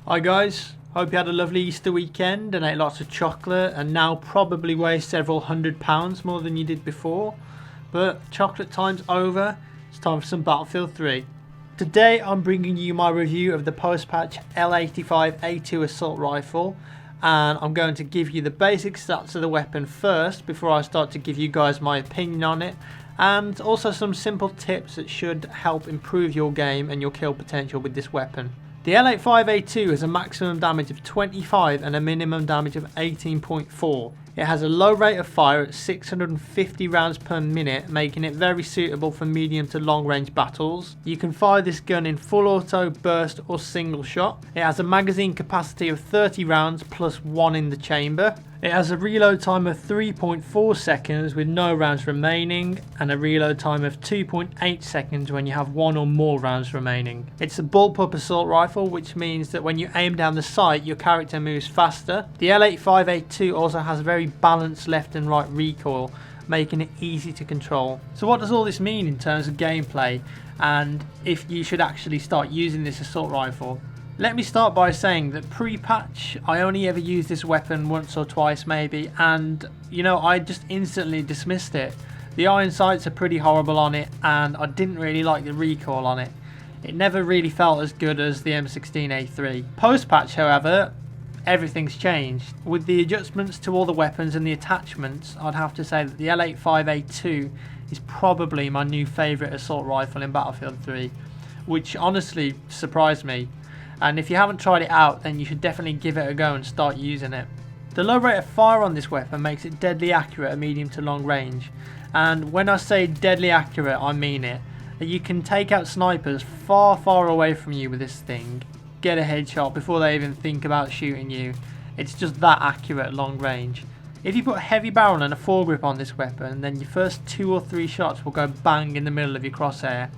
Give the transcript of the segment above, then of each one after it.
Hi guys, hope you had a lovely Easter weekend and ate lots of chocolate and now probably weigh several £100 more than you did before. But chocolate time's over, it's time for some Battlefield 3. Today I'm bringing you my review of the post-patch L85A2 assault rifle, and I'm going to give you the basic stats of the weapon first before I start to give you guys my opinion on it, and also some simple tips that should help improve your game and your kill potential with this weapon. The L85A2 has a maximum damage of 25 and a minimum damage of 18.4. It has a low rate of fire at 650 rounds per minute, making it very suitable for medium to long range battles. You can fire this gun in full auto, burst or single shot. It has a magazine capacity of 30 rounds plus 1 in the chamber. It has a reload time of 3.4 seconds with no rounds remaining, and a reload time of 2.8 seconds when you have 1 or more rounds remaining. It's a bullpup assault rifle, which means that when you aim down the sight your character moves faster. The L85A2 also has very balanced left and right recoil, making it easy to control. So what does all this mean in terms of gameplay, and if you should actually start using this assault rifle? Let me start by saying that pre-patch I only ever used this weapon once or twice maybe, and I just instantly dismissed it. The iron sights are pretty horrible on it, and I didn't really like the recoil on it. It never really felt as good as the M16A3. Post-patch however, everything's changed. With the adjustments to all the weapons and the attachments, I'd have to say that the L85A2 is probably my new favourite assault rifle in Battlefield 3, which honestly surprised me. And if you haven't tried it out, then you should definitely give it a go and start using it. The low rate of fire on this weapon makes it deadly accurate at medium to long range, and when I say deadly accurate I mean it. You can take out snipers far away from you with this thing, get a headshot before they even think about shooting you. It's just that accurate at long range. If you put a heavy barrel and a foregrip on this weapon, then your first 2 or 3 shots will go bang in the middle of your crosshair.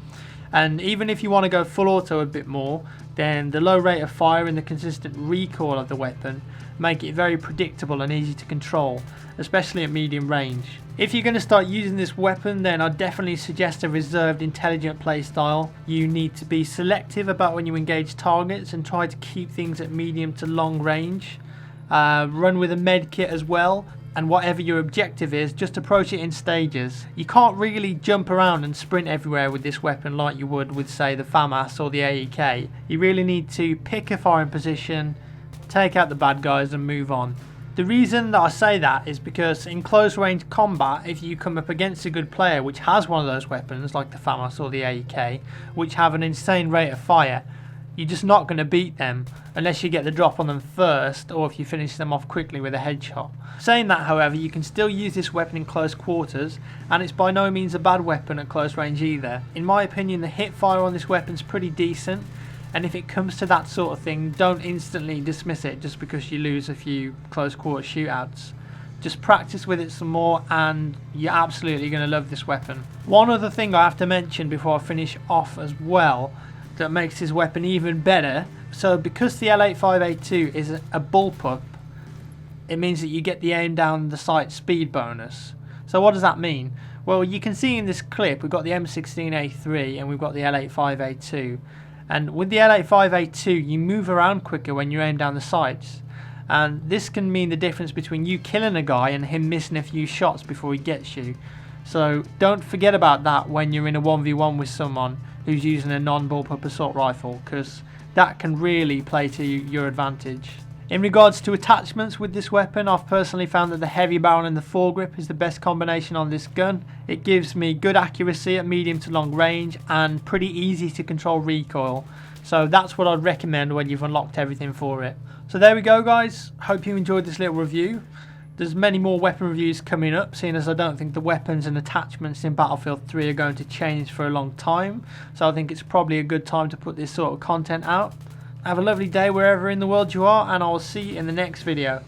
And even if you want to go full auto a bit more, then the low rate of fire and the consistent recoil of the weapon make it very predictable and easy to control, especially at medium range. If you're going to start using this weapon, then I'd definitely suggest a reserved intelligent playstyle. You need to be selective about when you engage targets and try to keep things at medium to long range. Run with a med kit as well, and whatever your objective is, just approach it in stages. You can't really jump around and sprint everywhere with this weapon like you would with, say, the FAMAS or the AEK. You really need to pick a firing position, take out the bad guys and move on. The reason that I say that is because in close range combat, if you come up against a good player which has one of those weapons like the FAMAS or the AEK, which have an insane rate of fire, you're just not going to beat them unless you get the drop on them first, or if you finish them off quickly with a headshot. Saying that, however, you can still use this weapon in close quarters, and it's by no means a bad weapon at close range either. In my opinion, the hit fire on this weapon is pretty decent, and if it comes to that sort of thing, don't instantly dismiss it just because you lose a few close quarter shootouts. Just practice with it some more and you're absolutely going to love this weapon. One other thing I have to mention before I finish off as well that makes this weapon even better. So because the L85A2 is a bullpup, it means that you get the aim down the sight speed bonus. So what does that mean? Well, you can see in this clip we've got the M16A3 and we've got the L85A2. And with the L85A2 you move around quicker when you aim down the sights. And this can mean the difference between you killing a guy and him missing a few shots before he gets you. So don't forget about that when you're in a 1v1 with someone who's using a non-bullpup assault rifle, because that can really play to your advantage. In regards to attachments with this weapon, I've personally found that the heavy barrel and the foregrip is the best combination on this gun. It gives me good accuracy at medium to long range and pretty easy to control recoil. So that's what I'd recommend when you've unlocked everything for it. So there we go guys, hope you enjoyed this little review. There's many more weapon reviews coming up, seeing as I don't think the weapons and attachments in Battlefield 3 are going to change for a long time. So I think it's probably a good time to put this sort of content out. Have a lovely day wherever in the world you are, and I will see you in the next video.